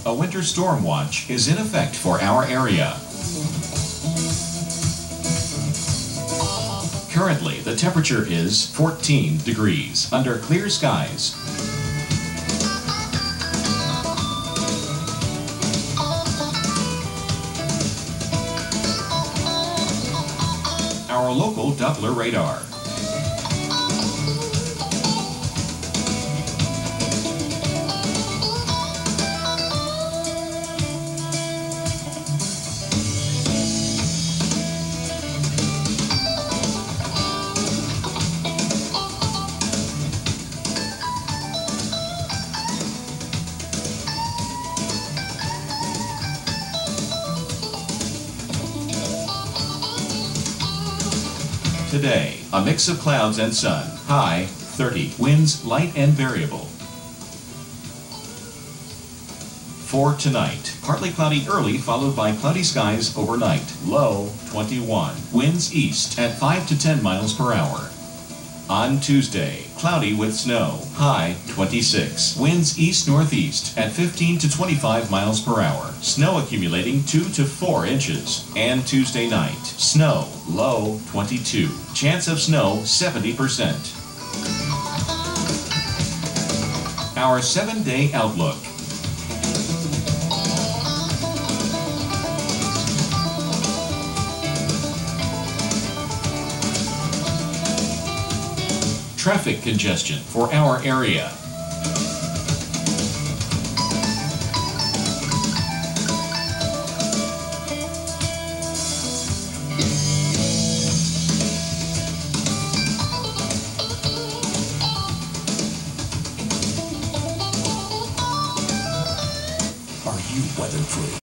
A winter storm watch is in effect for our area. Currently, the temperature is 14 degrees under clear skies. Our local Doppler radar. Today, a mix of clouds and sun. High 30. Winds light and variable. For tonight, partly cloudy early followed by cloudy skies overnight. Low 21. Winds east at 5 to 10 miles per hour. On Tuesday, cloudy with snow. High 26. Winds east-northeast at 15 to 25 miles per hour. Snow accumulating 2 to 4 inches. And Tuesday night, snow. Low 22. Chance of snow 70%. Our 7-day outlook. Traffic congestion for our area. Are you weather-proof?